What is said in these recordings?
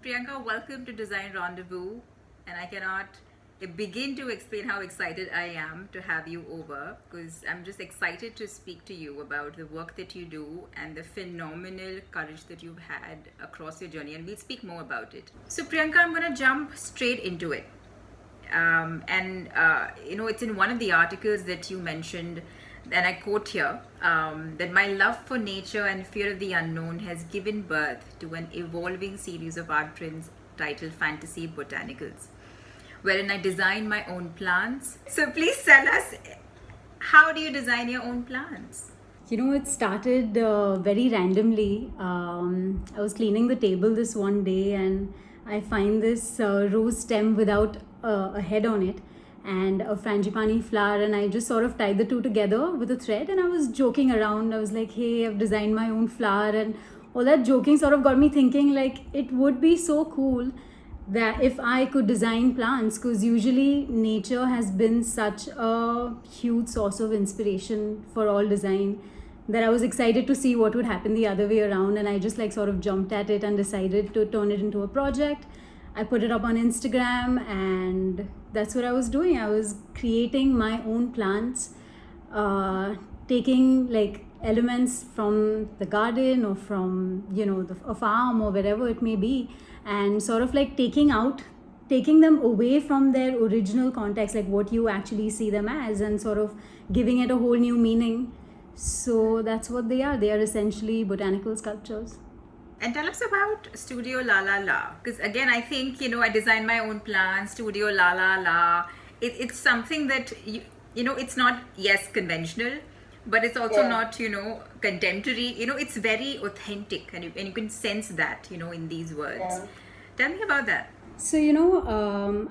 Priyanka, welcome to Design Rendezvous. And I cannot begin to explain how excited I am to have you over because I'm just excited to speak to you about the work that you do and the phenomenal courage that you've had across your journey. And we'll speak more about it. So, Priyanka, I'm going to jump straight into it. It's in one of the articles that you mentioned, and I quote here, that my love for nature and fear of the unknown has given birth to an evolving series of art prints titled Fantasy Botanicals, wherein I design my own plants. So please tell us, how do you design your own plants? It started very randomly. I was cleaning the table this one day and I find this rose stem without a head on it and a frangipani flower, and I just sort of tied the two together with a thread, and I was joking around. I was like, hey, I've designed my own flower, and all that joking sort of got me thinking, like, it would be so cool that if I could design plants, because usually nature has been such a huge source of inspiration for all design, that I was excited to see what would happen the other way around, and I just like sort of jumped at it and decided to turn it into a project. I put it up on Instagram, and that's what I was doing. I was creating my own plants, taking like elements from the garden or from a farm or wherever it may be, and sort of like taking them away from their original context, like what you actually see them as, and sort of giving it a whole new meaning. So that's what they are. They are essentially botanical sculptures. And tell us about Studio La La La. Because again, I think, I design my own plants, Studio La La La. It's something that, it's not, yes, conventional, but it's also not, contemporary. It's very authentic, and you can sense that, in these words. Yeah. Tell me about that. So,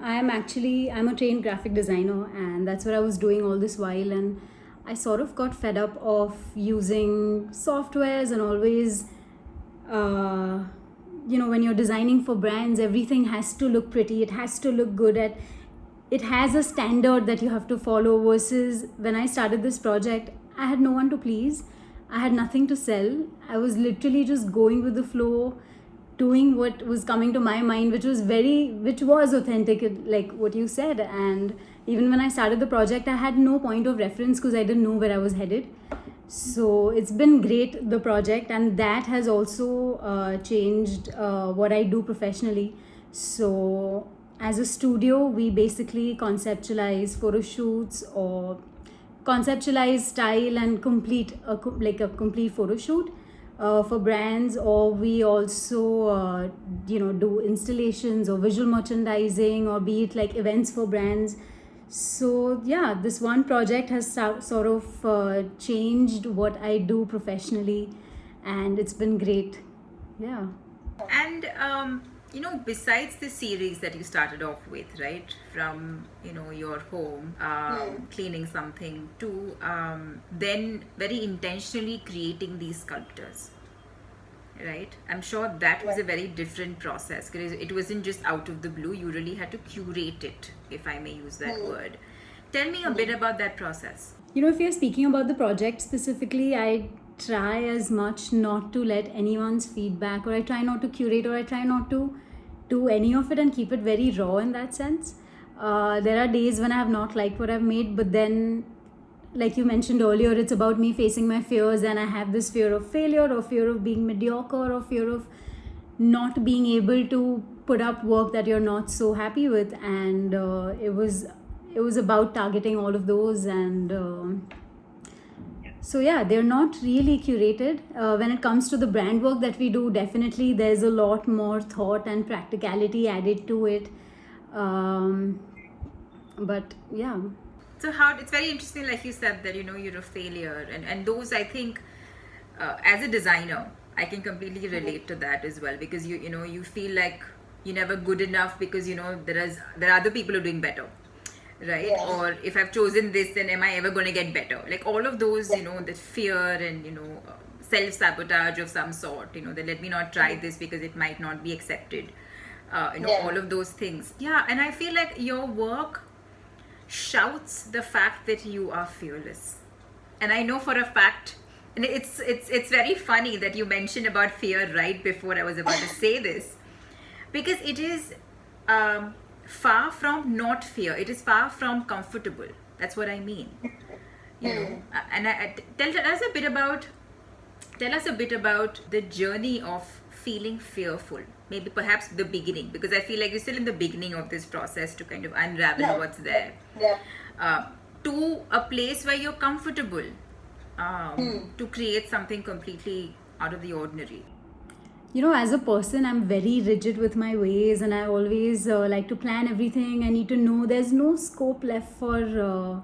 I'm a trained graphic designer, and that's what I was doing all this while. And I sort of got fed up of using softwares and always, when you're designing for brands, everything has to look pretty. It has to look good. It has a standard that you have to follow, versus when I started this project, I had no one to please. I had nothing to sell. I was literally just going with the flow, doing what was coming to my mind, which was authentic, like what you said. And even when I started the project, I had no point of reference because I didn't know where I was headed. So it's been great, the project, and that has also changed what I do professionally. So as a studio, we basically conceptualize photo shoots or conceptualize style and complete a complete photo shoot for brands, or we also do installations or visual merchandising, or be it like events for brands. So yeah, this one project has sort of changed what I do professionally, and it's been great. Yeah. And besides the series that you started off with, right, from your home, cleaning something, to then very intentionally creating these sculptures, right? I'm sure that was a very different process, because it wasn't just out of the blue. You really had to curate it, if I may use that word. Tell me a bit about that process. If you're speaking about the project specifically, I try as much not to let anyone's feedback, or I try not to curate, or I try not to do any of it, and keep it very raw in that sense. There are days when I have not liked what I've made, but then, like you mentioned earlier, it's about me facing my fears, and I have this fear of failure, or fear of being mediocre, or fear of not being able to put up work that you're not so happy with. And it was about targeting all of those. And so yeah, they're not really curated. When it comes to the brand work that we do, definitely there's a lot more thought and practicality added to it. But yeah. So it's very interesting, like you said, that you're a failure, and those, I think, as a designer, I can completely relate to that as well, because you feel like you're never good enough, because there are other people who are doing better, right? Yeah. Or if I've chosen this, then am I ever going to get better? Like all of those, the fear and self-sabotage of some sort, that let me not try this because it might not be accepted. All of those things. Yeah, and I feel like your work shouts the fact that you are fearless. And I know for a fact, and it's very funny that you mentioned about fear right before I was about to say this, because it is far from not fear. It is far from comfortable. That's what I mean. You know, and tell us a bit about the journey of feeling fearful. Maybe perhaps the beginning, because I feel like you're still in the beginning of this process to kind of unravel what's there. To a place where you're comfortable to create something completely out of the ordinary. You know, as a person, I'm very rigid with my ways, and I always like to plan everything. I need to know there's no scope left for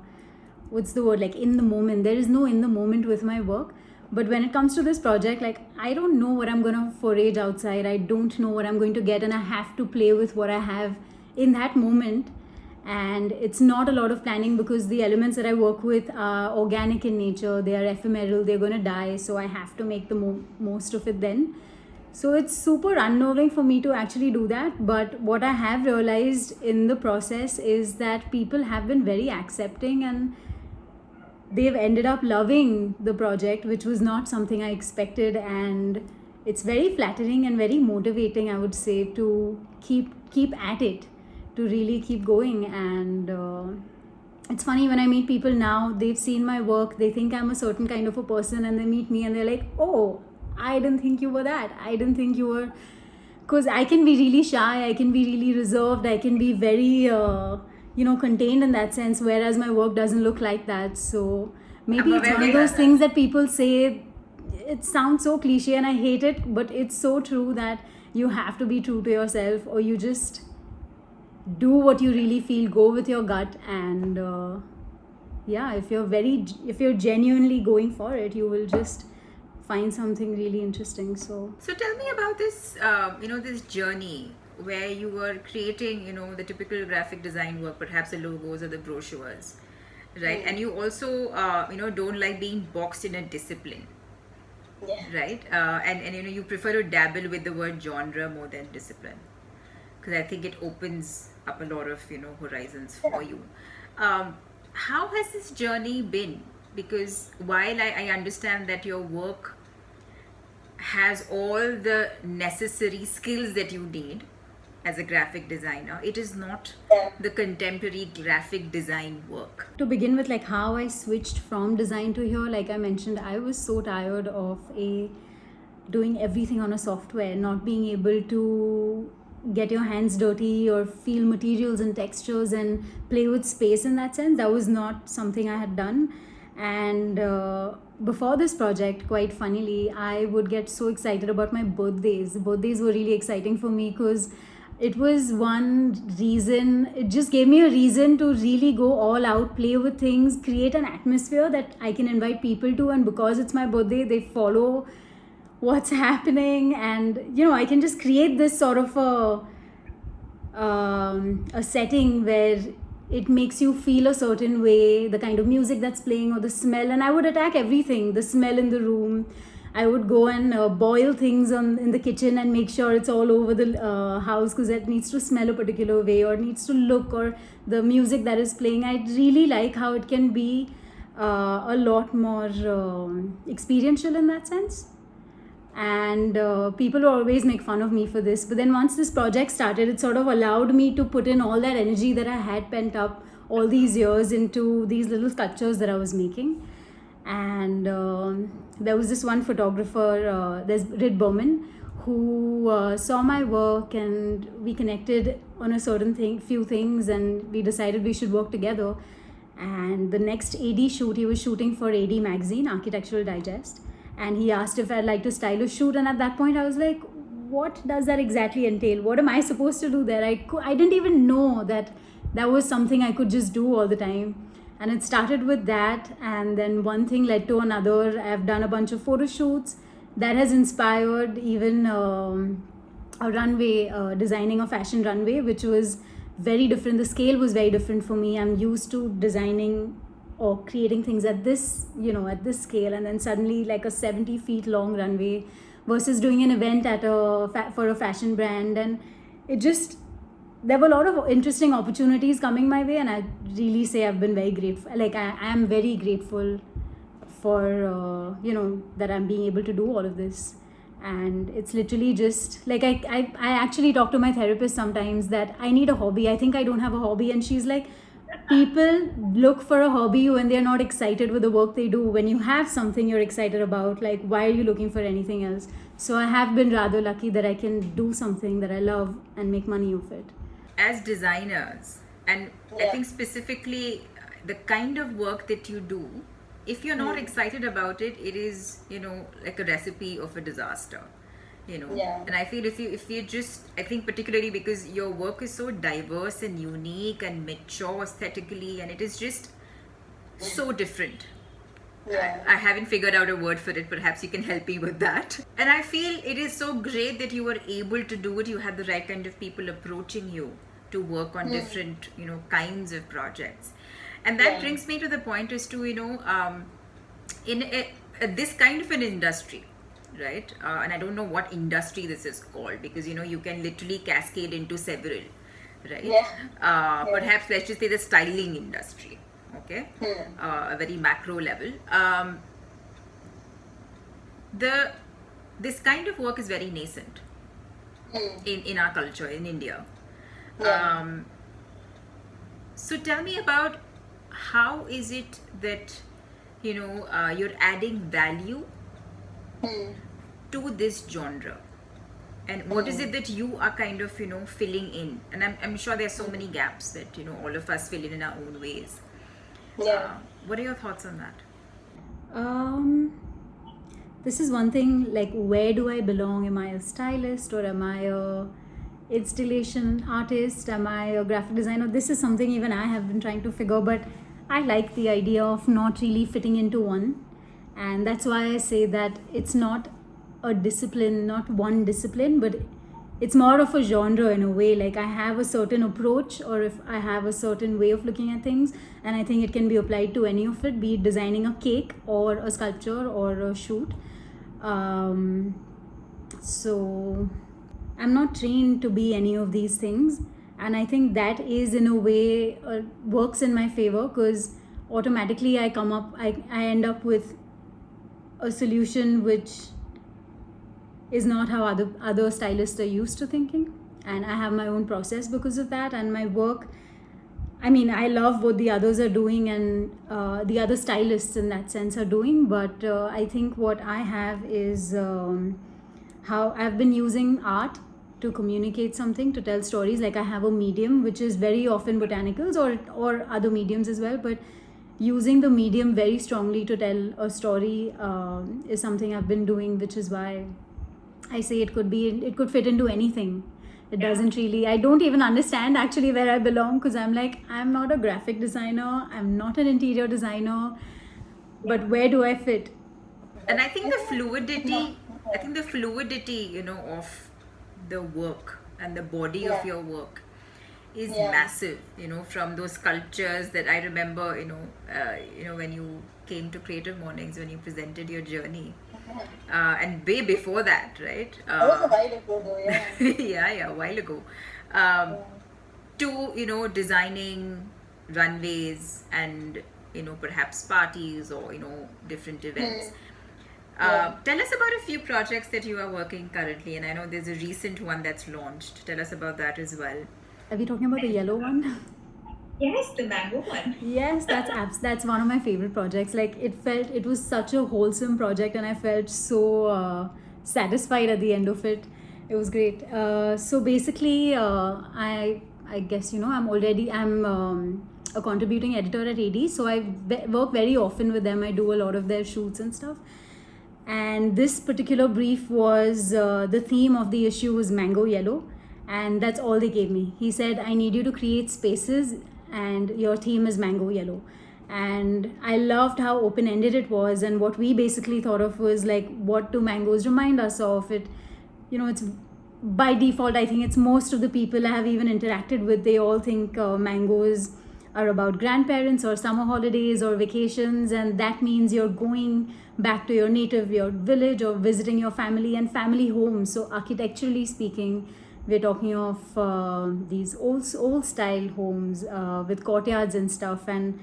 what's the word, like in the moment. There is no in the moment with my work. But when it comes to this project, like, I don't know what I'm gonna forage outside. I don't know what I'm going to get, and I have to play with what I have in that moment. And it's not a lot of planning, because the elements that I work with are organic in nature. They are ephemeral. They're gonna die. So I have to make the most of it then. So it's super unnerving for me to actually do that. But what I have realized in the process is that people have been very accepting, and they've ended up loving the project, which was not something I expected. And it's very flattering and very motivating, I would say, to keep at it, to really keep going. And it's funny, when I meet people now, they've seen my work, they think I'm a certain kind of a person, and they meet me and they're like, oh, I didn't think you were that. I didn't think you were... Because I can be really shy, I can be really reserved, I can be very contained in that sense, whereas my work doesn't look like that. So maybe it's one of those things that people say, it sounds so cliche and I hate it, but it's so true, that you have to be true to yourself, or you just do what you really feel, go with your gut. And if you're genuinely going for it, you will just find something really interesting. So tell me about this this journey where you were creating, the typical graphic design work, perhaps the logos or the brochures, right? And you also, don't like being boxed in a discipline, right? And you prefer to dabble with the word genre more than discipline, because I think it opens up a lot of, horizons for you. How has this journey been? Because while I understand that your work has all the necessary skills that you need as a graphic designer, it is not the contemporary graphic design work. To begin with, like how I switched from design to here, like I mentioned, I was so tired of doing everything on a software, not being able to get your hands dirty or feel materials and textures and play with space in that sense. That was not something I had done. And before this project, quite funnily, I would get so excited about my birthdays. Birthdays were really exciting for me, because it was one reason, it just gave me a reason to really go all out, play with things, create an atmosphere that I can invite people to. And because it's my birthday, they follow what's happening, and I can just create this sort of a setting where it makes you feel a certain way, the kind of music that's playing or the smell. And I would attack everything, the smell in the room. I would go and boil things in the kitchen and make sure it's all over the house, because it needs to smell a particular way, or needs to look, or the music that is playing. I really like how it can be a lot more experiential in that sense. And people will always make fun of me for this, but then once this project started, it sort of allowed me to put in all that energy that I had pent up all these years into these little sculptures that I was making. And there was this one photographer, there's Rid Berman, who saw my work, and we connected on a certain few things, and we decided we should work together. And the next AD shoot, he was shooting for AD magazine, Architectural Digest, and he asked if I'd like to style a shoot. And at that point I was like, what does that exactly entail? What am I supposed to do there? I didn't even know that was something I could just do all the time. And it started with that, and then one thing led to another. I've done a bunch of photo shoots that has inspired even a runway, designing a fashion runway, which was very different. The scale was very different for me. I'm used to designing or creating things at this, at this scale, and then suddenly like a 70 feet long runway versus doing an event for a fashion brand. And it just, there were a lot of interesting opportunities coming my way, and I really say I've been very grateful. Like I am very grateful for, that I'm being able to do all of this. And it's literally just like I actually talk to my therapist sometimes that I need a hobby. I think I don't have a hobby. And she's like, people look for a hobby when they're not excited with the work they do. When you have something you're excited about, like, why are you looking for anything else? So I have been rather lucky that I can do something that I love and make money of it. As designers, and I think specifically the kind of work that you do, if you're not excited about it, it is, like a recipe of a disaster. And I feel if you just, I think particularly because your work is so diverse and unique and mature aesthetically, and it is just so different. I haven't figured out a word for it. Perhaps you can help me with that. And I feel it is so great that you were able to do it. You had the right kind of people approaching you to work on different, kinds of projects. And that brings me to the point as to, this kind of an industry, right? And I don't know what industry this is called, because, you can literally cascade into several, right? Perhaps let's just say the styling industry. Okay, a very macro level. This kind of work is very nascent in our culture in India. So tell me about how is it that you're adding value to this genre, and what is it that you are kind of filling in? And I'm sure there's so many gaps that all of us fill in our own ways. What are your thoughts on that? This is one thing, like, where do I belong? Am I a stylist, or am I a installation artist? Am I a graphic designer? This is something even I have been trying to figure, but I like the idea of not really fitting into one. And that's why I say that it's not a discipline, not one discipline, but it's more of a genre in a way. Like, I have a certain approach, or if I have a certain way of looking at things, and I think it can be applied to any of it, be it designing a cake or a sculpture or a shoot. So I'm not trained to be any of these things, and I think that is in a way works in my favor, because automatically I end up with a solution which is not how other stylists are used to thinking, and I have my own process because of that. And my work, I mean, I love what the others are doing, and the other stylists in that sense are doing, but I think what I have is how I've been using art to communicate something, to tell stories. Like, I have a medium which is very often botanicals or other mediums as well, but using the medium very strongly to tell a story is something I've been doing, which is why I say it could fit into anything. It doesn't really, I don't even understand actually where I belong, because I'm like, I'm not a graphic designer, I'm not an interior designer, but where do I fit? And I think the fluidity, of the work and the body of your work is massive, from those sculptures that I remember, when you came to Creative Mornings, when you presented your journey. And way before that, right? That was a while ago though, yeah. a while ago. To, designing runways and, perhaps parties or, different events. Tell us about a few projects that you are working currently, and I know there's a recent one that's launched. Tell us about that as well. Are we talking about the yellow one? Yes, the mango one. Yes, that's one of my favorite projects. Like, it was such a wholesome project, and I felt so satisfied at the end of it. It was great. So basically, I guess I'm a contributing editor at AD, so I work very often with them. I do a lot of their shoots and stuff. And this particular brief was the theme of the issue was mango yellow, and that's all they gave me. He said, I need you to create spaces, and your theme is mango yellow. And I loved how open-ended it was, and what we basically thought of was like, what do mangoes remind us of? It's by default, I think it's most of the people I have even interacted with, they all think mangoes are about grandparents or summer holidays or vacations, and that means you're going back to your village, or visiting your family and family homes. So architecturally speaking, we're talking of these old style homes with courtyards and stuff, and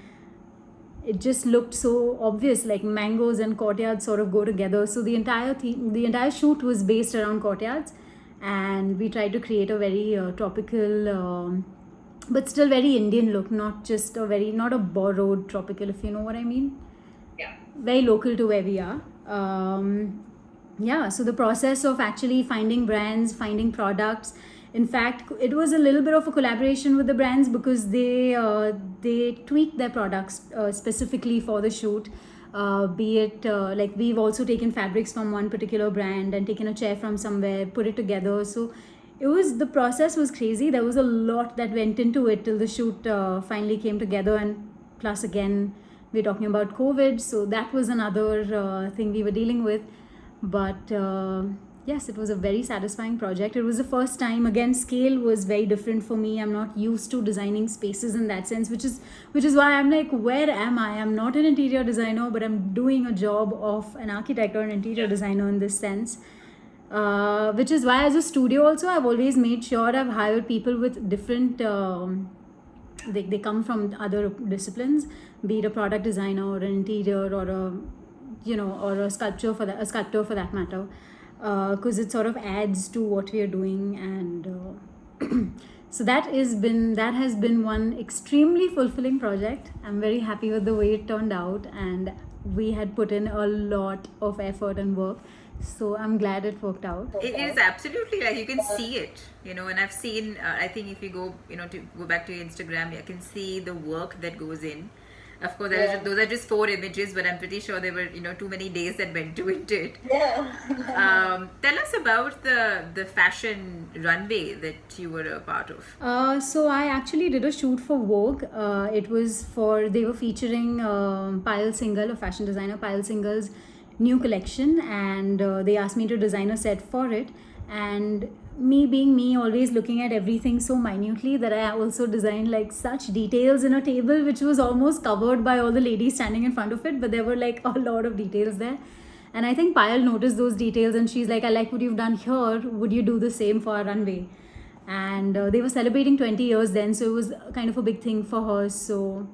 it just looked so obvious, like mangoes and courtyards sort of go together. So the entire shoot was based around courtyards, and we tried to create a very tropical, but still very Indian look, not a borrowed tropical, if you know what I mean. Yeah. Very local to where we are. So the process of actually finding brands, finding products. In fact, it was a little bit of a collaboration with the brands, because they tweaked their products specifically for the shoot. Be it like we've also taken fabrics from one particular brand and taken a chair from somewhere, put it together. So the process was crazy. There was a lot that went into it till the shoot finally came together. And plus, again, we're talking about COVID, so that was another thing we were dealing with. But yes, it was a very satisfying project. It was the first time. Again, scale was very different for me. I'm not used to designing spaces in that sense, which is why I'm like, where am I? I'm not an interior designer, but I'm doing a job of an architect or an interior designer in this sense. Which is why, as a studio also, I've always made sure I've hired people with different they come from other disciplines, be it a product designer or an interior or a sculptor for that matter, because it sort of adds to what we are doing. And so that has been one extremely fulfilling project. I'm very happy with the way it turned out, and we had put in a lot of effort and work. So I'm glad it worked out. It is absolutely, like, you can see it, and I've seen, I think if you go, to go back to your Instagram, you can see the work that goes in. Of course, those are just 4 images, but I'm pretty sure there were, too many days that went into it. Yeah. Tell us about the fashion runway that you were a part of. So I actually did a shoot for Vogue. They were featuring Payal Singhal, a fashion designer, Payal Singhal's new collection, and they asked me to design a set for it. And me being me, always looking at everything so minutely, that I also designed like such details in a table which was almost covered by all the ladies standing in front of it, but there were like a lot of details there. And I think Payal noticed those details, and she's like, I like what you've done here, would you do the same for our runway? And they were celebrating 20 years then, so it was kind of a big thing for her. So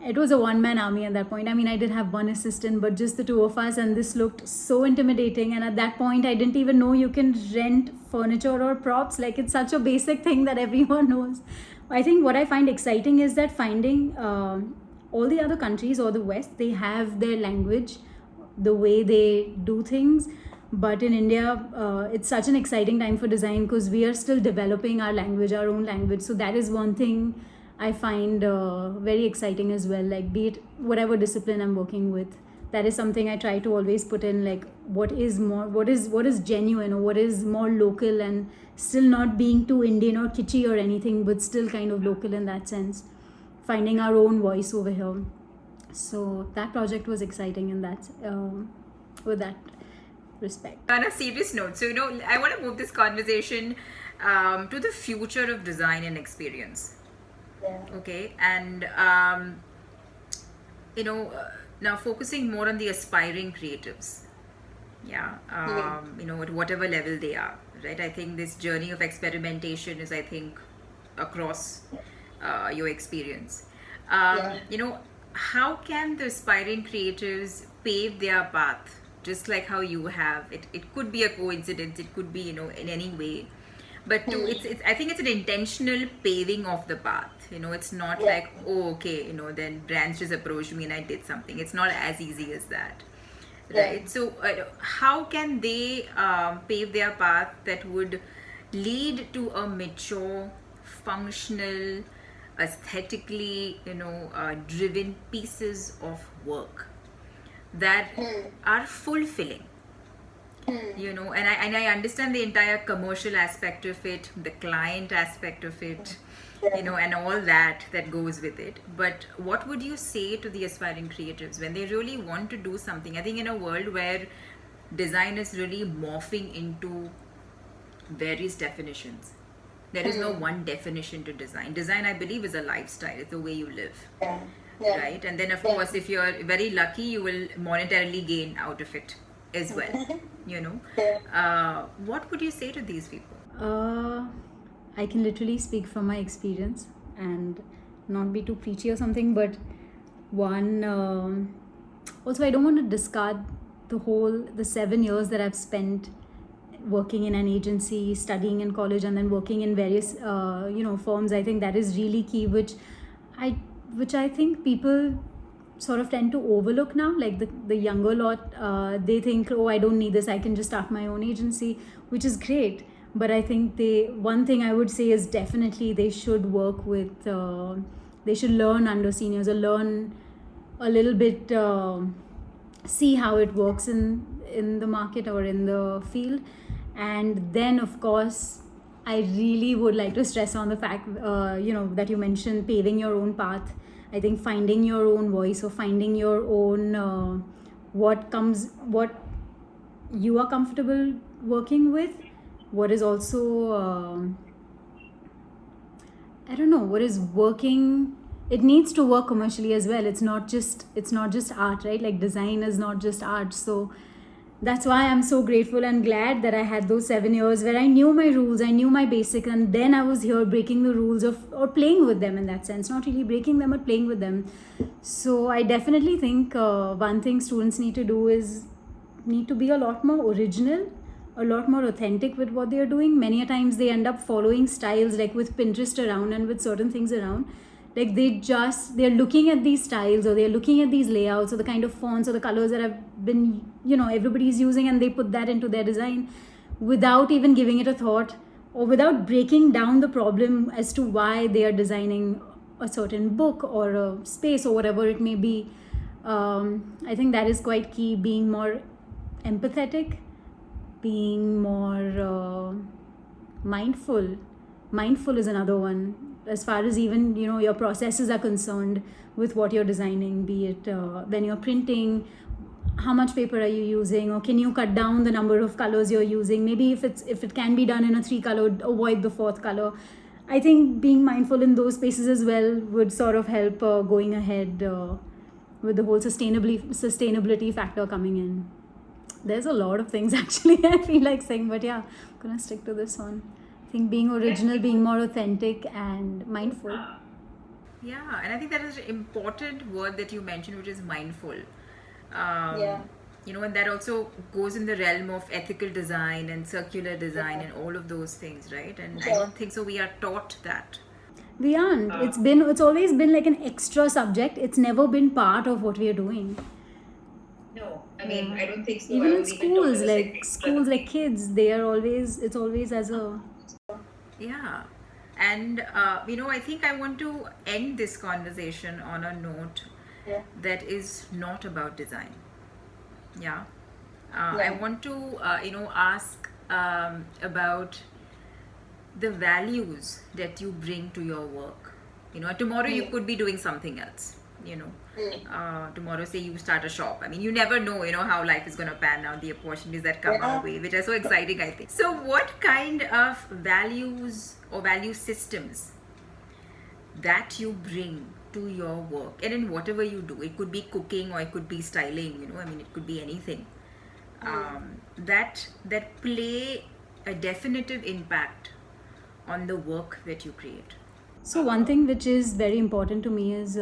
it was a one-man army at that point. I mean, I did have one assistant, but just the 2 of us, and this looked so intimidating. And at that point, I didn't even know you can rent furniture or props. Like, it's such a basic thing that everyone knows. I think what I find exciting is that finding all the other countries or the West, they have their language, the way they do things. But in India, it's such an exciting time for design, because we are still developing our language, our own language. So that is one thing I find very exciting as well. Like, be it whatever discipline I'm working with, that is something I try to always put in, like what is genuine, or what is more local, and still not being too Indian or kitschy or anything, but still kind of local in that sense, finding our own voice over here. So that project was exciting in that with that respect. On a serious note, so I want to move this conversation to the future of design and experience. Yeah. Okay, and now focusing more on the aspiring creatives. Yeah, at whatever level they are, right? I think this journey of experimentation is, I think, across your experience. How can the aspiring creatives pave their path, just like how you have? It could be a coincidence, it could be, in any way. But I think it's an intentional paving of the path. It's not like, oh, okay, then brands just approached me and I did something. It's not as easy as that, right? So how can they pave their path that would lead to a mature, functional, aesthetically, driven pieces of work that are fulfilling? And I understand the entire commercial aspect of it, the client aspect of it, and all that goes with it. But what would you say to the aspiring creatives when they really want to do something? I think in a world where design is really morphing into various definitions, there is no one definition to design. Design, I believe, is a lifestyle. It's the way you live. Right? And then, of course, if you're very lucky, you will monetarily gain out of it as well. What would you say to these people? I can literally speak from my experience and not be too preachy or something, but one. Also, I don't want to discard the 7 years that I've spent working in an agency, studying in college, and then working in various firms. I think that is really key, which I think people sort of tend to overlook now. Like the younger lot, they think, oh, I don't need this, I can just start my own agency, which is great. But I think one thing I would say is definitely they should work with, they should learn under seniors, or learn a little bit, see how it works in the market or in the field. And then, of course, I really would like to stress on the fact, that you mentioned paving your own path. I think finding your own voice, or finding your own, what you are comfortable working with, what is also, I don't know, what is working. It needs to work commercially as well. It's not just art, right? Like design is not just art. So that's why I'm so grateful and glad that I had those 7 years where I knew my rules, I knew my basic, and then I was here breaking the rules or playing with them in that sense. Not really breaking them, but playing with them. So I definitely think one thing students need to do is need to be a lot more original, a lot more authentic with what they are doing. Many a times they end up following styles, like with Pinterest around and with certain things around. Like they're looking at these styles, or they're looking at these layouts, or the kind of fonts or the colors that have been, everybody's using, and they put that into their design without even giving it a thought, or without breaking down the problem as to why they are designing a certain book or a space or whatever it may be. I think that is quite key, being more empathetic, being more mindful. Mindful is another one, as far as even your processes are concerned with what you're designing, be it when you're printing, how much paper are you using, or can you cut down the number of colors you're using. Maybe if it can be done in a 3-color, avoid the 4th color. I think being mindful in those spaces as well would sort of help going ahead with the whole sustainability factor coming in. There's a lot of things actually I feel like saying, but yeah, I'm gonna stick to this one. I think being original, being more authentic and mindful. Yeah, and I think that is an important word that you mentioned, which is mindful. Yeah. And that also goes in the realm of ethical design and circular design and all of those things, right? And I don't think so we are taught that. We aren't. It's always been like an extra subject. It's never been part of what we are doing. No, I mean, I don't think so. Even I in would even talk schools, as like extra. kids, it's always as a. Yeah. And, I think I want to end this conversation on a note Yeah. that is not about design. Yeah. I Yeah. want to, ask about the values that you bring to your work. Tomorrow you could be doing something else. Tomorrow, say you start a shop. I mean, you never know, how life is going to pan out, the opportunities that come our way, which are so exciting, I think. So, what kind of values or value systems that you bring to your work, and in whatever you do? It could be cooking, or it could be styling. I mean, it could be anything. That play a definitive impact on the work that you create. So one thing which is very important to me is,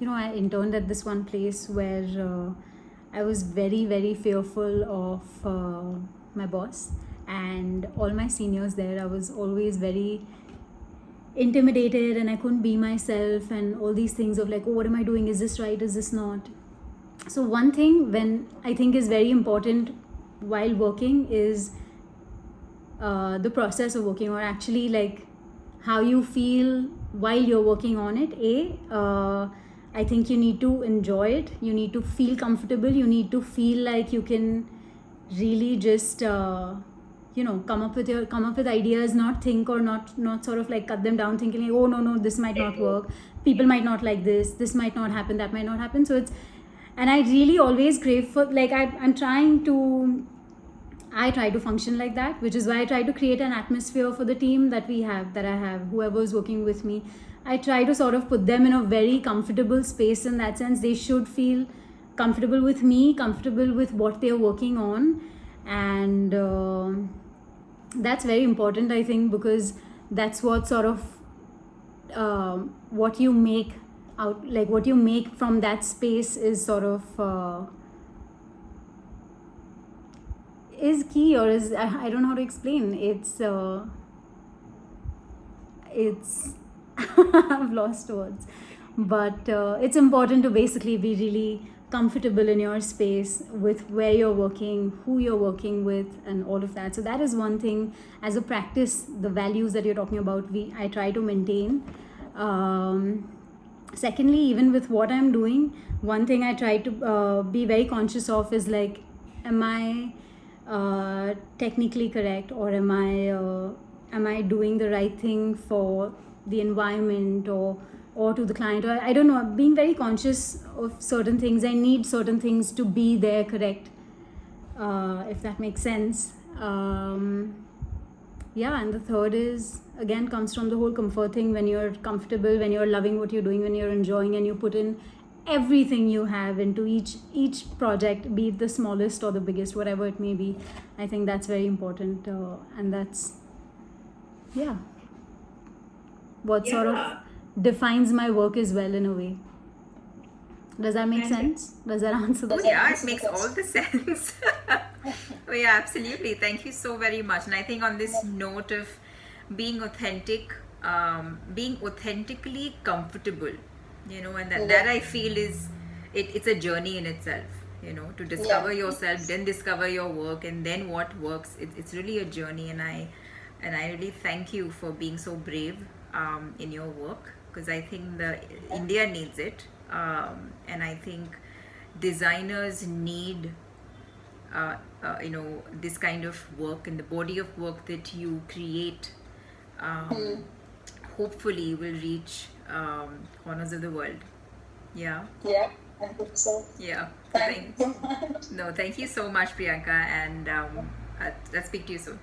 I interned at this one place where I was very, very fearful of my boss and all my seniors there. I was always very intimidated, and I couldn't be myself, and all these things of like, oh, what am I doing? Is this right? Is this not? So one thing when I think is very important while working is the process of working, or actually like how you feel while you're working on it. I think you need to enjoy it, you need to feel comfortable, you need to feel like you can really just come up with ideas, not think, or not sort of like cut them down thinking like, oh no, this might not work, people might not like this might not happen, that might not happen. So and I really always crave for, like, I try to function like that, which is why I try to create an atmosphere for the team that I have, whoever's working with me. I try to sort of put them in a very comfortable space in that sense. They should feel comfortable with me, comfortable with what they're working on. And that's very important, I think, because that's what sort of what you make out, like what you make from that space is sort of is key, or is, I don't know how to explain. It's I've lost words, but it's important to basically be really comfortable in your space with where you're working, who you're working with, and all of that. So that is one thing. As a practice, the values that you're talking about, I try to maintain. Secondly, even with what I'm doing, one thing I try to be very conscious of is like, am I technically correct, or am I doing the right thing for the environment or to the client, or I don't know, being very conscious of certain things. I need certain things to be there correct, if that makes sense. Yeah, and the third is, again, comes from the whole comfort thing. When you're comfortable, when you're loving what you're doing, when you're enjoying, and you put in everything you have into each project, be it the smallest or the biggest, whatever it may be, I think that's very important. And that's, yeah, what sort of defines my work as well, in a way. Does that make sense? Does that answer the Oh question? yeah, it makes all the sense. Oh yeah, absolutely. Thank you so very much. And I think on this note of being authentic, being authentically comfortable, you know, and that I feel is it's a journey in itself, you know, to discover yourself, then discover your work, and then what works. It's really a journey, and I really thank you for being so brave in your work, because I think India needs it, and I think designers need you know, this kind of work, and the body of work that you create hopefully will reach corners of the world. Yeah. Yeah, I hope so. Yeah. Thank you so much. No, thank you so much, Priyanka, and I'll speak to you soon.